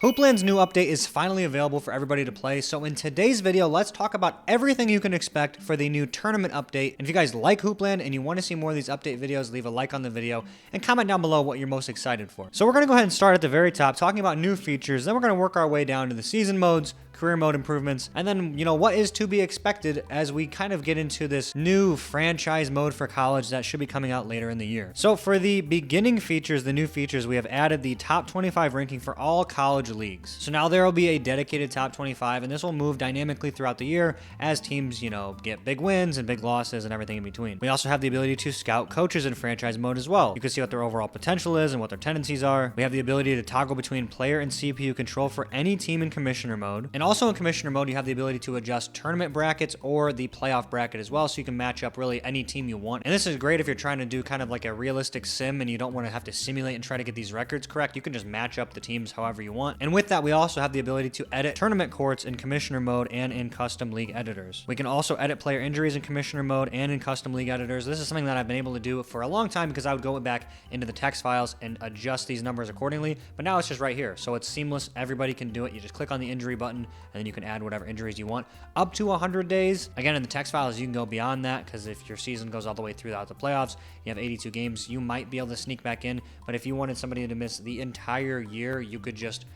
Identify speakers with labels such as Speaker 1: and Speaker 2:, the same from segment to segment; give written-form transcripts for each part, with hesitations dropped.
Speaker 1: Hoopland's new update is finally available for everybody to play, so in today's video, let's talk about everything you can expect for the new tournament update. And if you guys like Hoopland and you want to see more of these update videos, leave a like on the video and comment down below what you're most excited for. So we're going to go ahead and start at the very top, talking about new features, then we're going to work our way down to the season modes, career mode improvements, and then, what is to be expected as we kind of get into this new franchise mode for college that should be coming out later in the year. So for the beginning features, the new features, we have added the top 25 ranking for all college leagues. So now there will be a dedicated top 25, and this will move dynamically throughout the year as teams, get big wins and big losses and everything in between. We also have the ability to scout coaches in franchise mode as well. You can see what their overall potential is and what their tendencies are. We have the ability to toggle between player and CPU control for any team in commissioner mode. And also in commissioner mode, you have the ability to adjust tournament brackets or the playoff bracket as well, so you can match up really any team you want. And this is great if you're trying to do kind of like a realistic sim and you don't want to have to simulate and try to get these records correct. You can just match up the teams however you want. And with that, we also have the ability to edit tournament courts in commissioner mode and in custom league editors. We can also edit player injuries in commissioner mode and in custom league editors. This is something that I've been able to do for a long time because I would go back into the text files and adjust these numbers accordingly, but now it's just right here. So it's seamless. Everybody can do it. You just click on the injury button and then you can add whatever injuries you want up to 100 days. Again, in the text files, you can go beyond that because if your season goes all the way throughout the playoffs, you have 82 games, you might be able to sneak back in. But if you wanted somebody to miss the entire year, you could just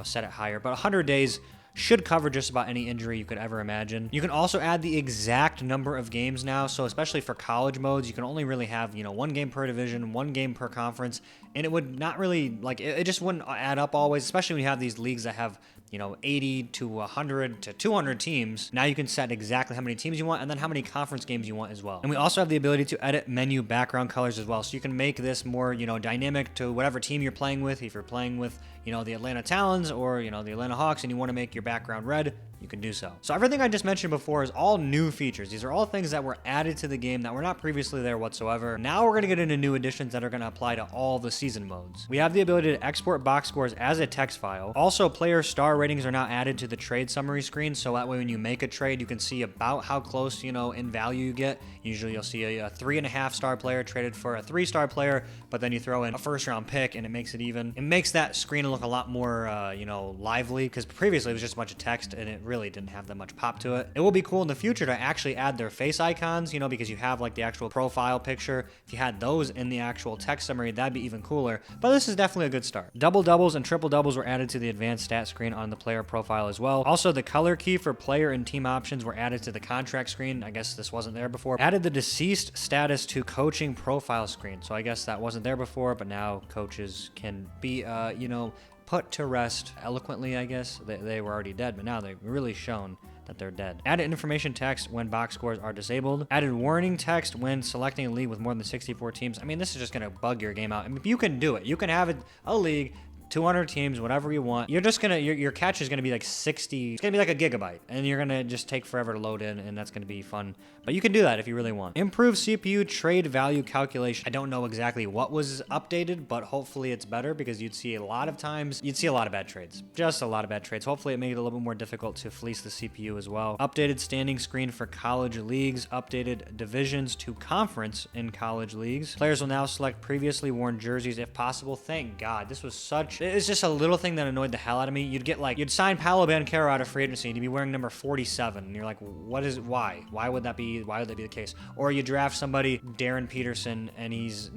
Speaker 1: set it higher. But 100 days should cover just about any injury you could ever imagine. You can also add the exact number of games now. So especially for college modes, you can only really have, one game per division, one game per conference. And it would not really, it just wouldn't add up always, especially when you have these leagues that have 80 to 100 to 200 teams. Now you can set exactly how many teams you want and then how many conference games you want as well. And we also have the ability to edit menu background colors as well. So you can make this more, dynamic to whatever team you're playing with. If you're playing with, the Atlanta Talons or, the Atlanta Hawks and you want to make your background red, you can do so. So everything I just mentioned before is all new features. These are all things that were added to the game that were not previously there whatsoever. Now we're going to get into new additions that are going to apply to all the season modes. We have the ability to export box scores as a text file. Also, player star ratings are now added to the trade summary screen, so that way when you make a trade, you can see about how close, in value you get. Usually you'll see a 3.5 star player traded for a 3-star player, but then you throw in a first round pick and it makes it even. It makes that screen look a lot more, lively, because previously it was just a bunch of text and it really didn't have that much pop to it. It will be cool in the future to actually add their face icons, because you have like the actual profile picture. If you had those in the actual text summary, that'd be even cooler. But this is definitely a good start. Double doubles and triple doubles were added to the advanced stat screen on the player profile as well. Also, the color key for player and team options were added to the contract screen. I guess this wasn't there before. Added the deceased status to coaching profile screen. So I guess that wasn't there before, but now coaches can be, put to rest eloquently, I guess. They were already dead, but now they've really shown that they're dead. Added information text when box scores are disabled. Added warning text when selecting a league with more than 64 teams. I mean, this is just going to bug your game out. I mean, you can do it. You can have a league, 200 teams, whatever you want. You're just gonna, your catch is gonna be like 60, it's gonna be like a gigabyte, and you're gonna just take forever to load in, and that's gonna be fun. But you can do that if you really want. Improved CPU trade value calculation. I don't know exactly what was updated, but hopefully it's better, because you'd see a lot of bad trades. Just a lot of bad trades. Hopefully it made it a little bit more difficult to fleece the CPU as well. Updated standing screen for college leagues. Updated divisions to conference in college leagues. Players will now select previously worn jerseys if possible. Thank God. This was it's just a little thing that annoyed the hell out of me. You'd sign Paolo Banchero out of free agency and he'd be wearing number 47. And you're like, why? Why would that be the case? Or you draft somebody, Darren Peterson, and he's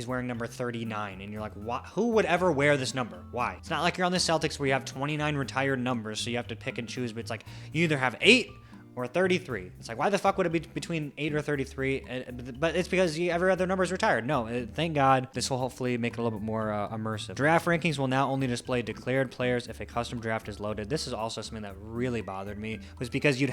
Speaker 1: wearing number 39. And you're like, who would ever wear this number? Why? It's not like you're on the Celtics where you have 29 retired numbers, so you have to pick and choose, but it's like, you either have 8 or 33. It's like, why the fuck would it be between 8 or 33? But it's because every other number is retired. No, thank God. This will hopefully make it a little bit more immersive. Draft rankings will now only display declared players if a custom draft is loaded. This is also something that really bothered me, was because you'd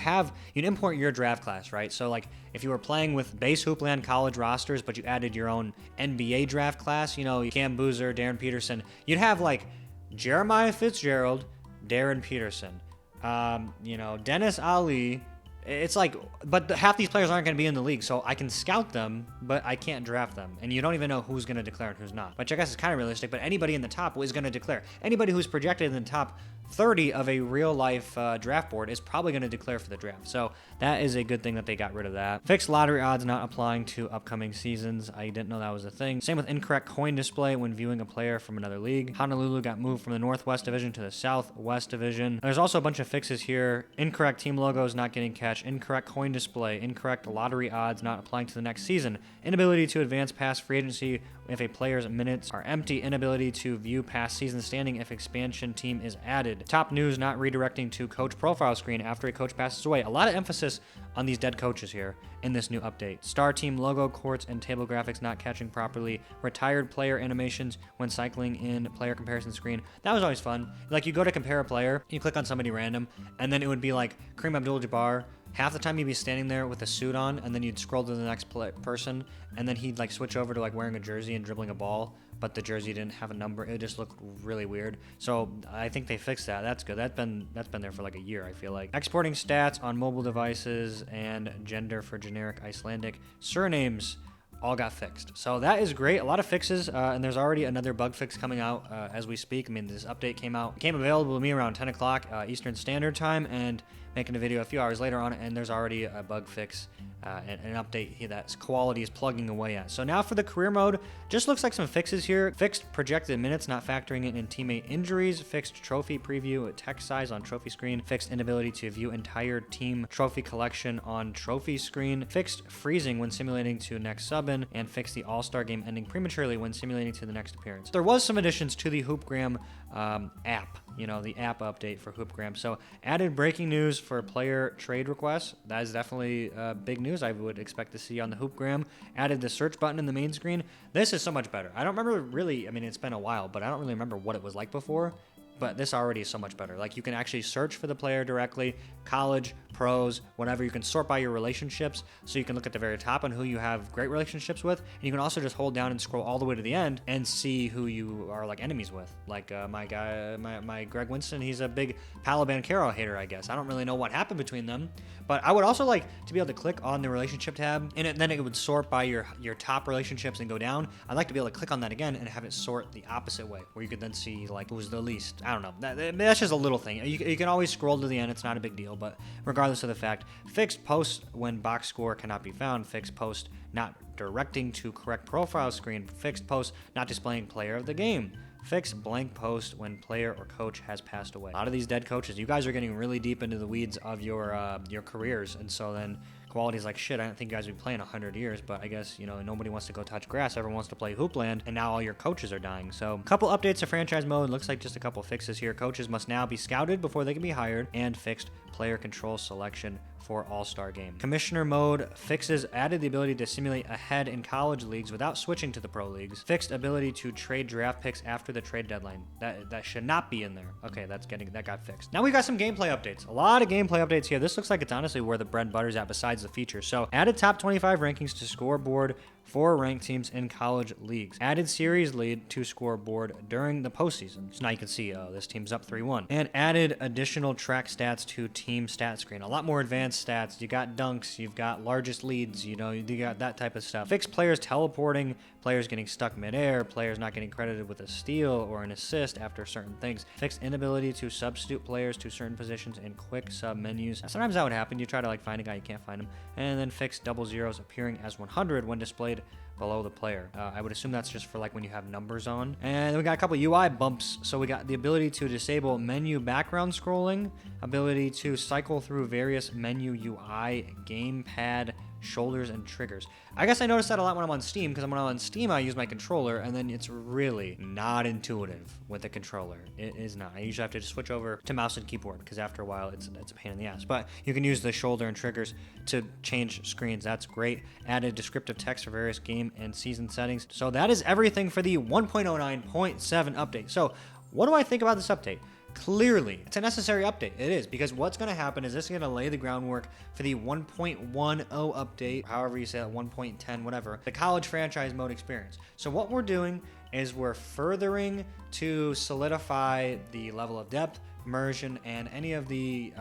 Speaker 1: import your draft class, right? So like, if you were playing with base Hoopland college rosters, but you added your own NBA draft class, Cam Boozer, Darren Peterson, you'd have like Jeremiah Fitzgerald, Darren Peterson, Dennis Ali. It's like, but half these players aren't going to be in the league, so I can scout them, but I can't draft them. And you don't even know who's going to declare and who's not. Which I guess is kind of realistic, but anybody in the top is going to declare. Anybody who's projected in the top 30 of a real life draft board is probably going to declare for the draft. So that is a good thing that they got rid of that. Fixed lottery odds not applying to upcoming seasons. I didn't know that was a thing. Same with incorrect coin display when viewing a player from another league. Honolulu got moved from the Northwest Division to the Southwest Division. There's also a bunch of fixes here. Incorrect team logos not getting catch. Incorrect coin display. Incorrect lottery odds not applying to the next season. Inability to advance past free agency if a player's minutes are empty. Inability to view past season standing if expansion team is added. Top news not redirecting to coach profile screen after a coach passes away. A lot of emphasis on these dead coaches here in this new update. Star team logo, courts, and table graphics not catching properly. Retired player animations when cycling in player comparison screen. That was always fun. Like, you go to compare a player, you click on somebody random, and then it would be like Kareem Abdul-Jabbar. Half the time you'd be standing there with a suit on, and then you'd scroll to the next person, and then he'd like switch over to like wearing a jersey and dribbling a ball, but the jersey didn't have a number. It just looked really weird. So I think they fixed that. That's good. That's been there for like a year, I feel like. Exporting stats on mobile devices and gender for generic Icelandic surnames all got fixed. So that is great. A lot of fixes, and there's already another bug fix coming out as we speak. I mean, this update came available to me around 10 o'clock Eastern Standard Time, and making a video a few hours later on it, and there's already a bug fix and an update that quality is plugging away at. So now for the career mode, just looks like some fixes here. Fixed projected minutes, not factoring in teammate injuries. Fixed trophy preview text size on trophy screen. Fixed inability to view entire team trophy collection on trophy screen. Fixed freezing when simulating to next sub-in, and fixed the all-star game ending prematurely when simulating to the next appearance. There was some additions to the Hoopgram app, the app update for Hoopgram. So added breaking news for player trade requests. That is definitely big news I would expect to see on the Hoopgram. Added the search button in the main screen. This is so much better. I don't remember really, it's been a while, but I don't really remember what it was like before. But this already is so much better. Like, you can actually search for the player directly, college, pros, whatever. You can sort by your relationships, so you can look at the very top on who you have great relationships with, and you can also just hold down and scroll all the way to the end and see who you are like enemies with. Like my Greg Winston, he's a big Paolo Banchero hater, I guess. I don't really know what happened between them, but I would also like to be able to click on the relationship tab, and then it would sort by your top relationships and go down. I'd like to be able to click on that again and have it sort the opposite way, where you could then see like who's the least. I don't know. That's just a little thing. You can always scroll to the end. It's not a big deal, but regardless of the fact, fixed post when box score cannot be found. Fixed post not directing to correct profile screen. Fixed post not displaying player of the game. Fixed blank post when player or coach has passed away. A lot of these dead coaches, you guys are getting really deep into the weeds of your careers, and so then quality's like, shit, I don't think you guys would be playing 100 years, but I guess, nobody wants to go touch grass. Everyone wants to play Hoopland, and now all your coaches are dying. So a couple updates to franchise mode. Looks like just a couple fixes here. Coaches must now be scouted before they can be hired, and fixed player control selection for All-Star Game. Commissioner mode fixes added the ability to simulate ahead in college leagues without switching to the pro leagues. Fixed ability to trade draft picks after the trade deadline. That should not be in there. Okay, that got fixed. Now we got some gameplay updates. A lot of gameplay updates here. This looks like it's honestly where the bread and butter's at besides the features. So added top 25 rankings to scoreboard for ranked teams in college leagues. Added series lead to scoreboard during the postseason. So now you can see, this team's up 3-1. And added additional track stats to team stat screen. A lot more advanced stats. You got dunks, you've got largest leads, you got that type of stuff. Fixed players teleporting, players getting stuck midair, players not getting credited with a steal or an assist after certain things. Fixed inability to substitute players to certain positions in quick sub menus. Sometimes that would happen. You try to find a guy, you can't find him. And then fixed double zeros appearing as 100 when displayed below the player. I would assume that's just for when you have numbers on. And we got a couple UI bumps. So we got the ability to disable menu background scrolling, ability to cycle through various menu UI, gamepad, shoulders, and triggers. I guess I noticed that a lot when I'm on Steam, because when I'm on Steam I use my controller, and then it's really not intuitive with the controller. It is not. I usually have to just switch over to mouse and keyboard, because after a while it's a pain in the ass. But you can use the shoulder and triggers to change screens. That's great. Added descriptive text for various game and season settings. So that is everything for the 1.09.7 update. So what do I think about this update? Clearly, it's a necessary update. It is, because what's going to happen is this is going to lay the groundwork for the 1.10 update, however you say that, 1.10, whatever, the college franchise mode experience. So what we're doing is we're furthering to solidify the level of depth, immersion, and any of the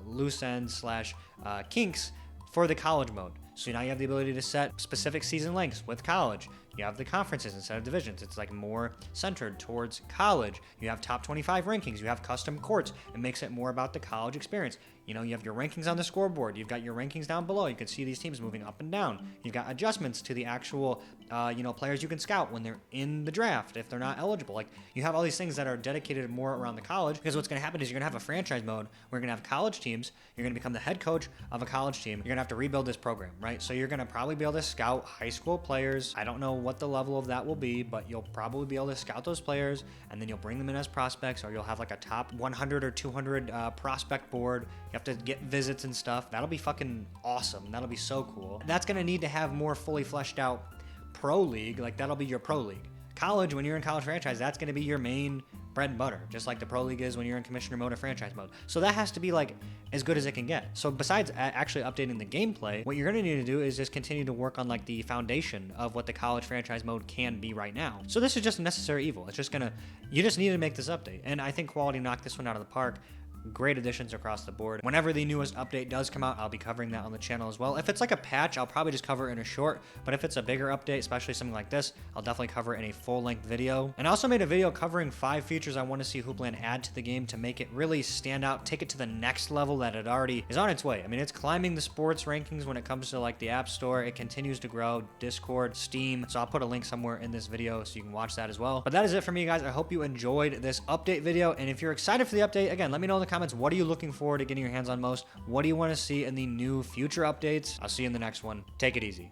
Speaker 1: loose ends / kinks for the college mode. So now you have the ability to set specific season lengths with college. You have the conferences instead of divisions. It's like more centered towards college. You have top 25 rankings. You have custom courts. It makes it more about the college experience. You know, you have your rankings on the scoreboard. You've got your rankings down below. You can see these teams moving up and down. You've got adjustments to the actual, players you can scout when they're in the draft if they're not eligible. Like, you have all these things that are dedicated more around the college, because what's going to happen is you're going to have a franchise mode where you're going to have college teams. You're going to become the head coach of a college team. You're going to have to rebuild this program, right? So you're going to probably be able to scout high school players. I don't know what the level of that will be, but you'll probably be able to scout those players, and then you'll bring them in as prospects, or you'll have like a top 100 or 200 prospect board. You have to get visits and stuff. That'll be fucking awesome. That'll be so cool. That's going to need to have more fully fleshed out pro league. Like, that'll be your pro league. College, when you're in college franchise, that's going to be your main bread and butter, just like the pro league is when you're in commissioner mode or franchise mode. So that has to be like as good as it can get. So besides actually updating the gameplay, what you're going to need to do is just continue to work on like the foundation of what the college franchise mode can be right now. So this is just a necessary evil. It's just you just need to make this update. And I think Quality knocked this one out of the park. Great additions across the board. Whenever the newest update does come out, I'll be covering that on the channel as well. If it's like a patch, I'll probably just cover it in a short, but if it's a bigger update, especially something like this, I'll definitely cover it in a full-length video. And I also made a video covering 5 features I want to see Hoopland add to the game to make it really stand out, take it to the next level that it already is on its way. I mean, it's climbing the sports rankings when it comes to like the App Store. It continues to grow, Discord, Steam, so I'll put a link somewhere in this video so you can watch that as well. But that is it for me, guys. I hope you enjoyed this update video, and if you're excited for the update, again, let me know in the comments, what are you looking forward to getting your hands on most? What do you want to see in the new future updates? I'll see you in the next one. Take it easy.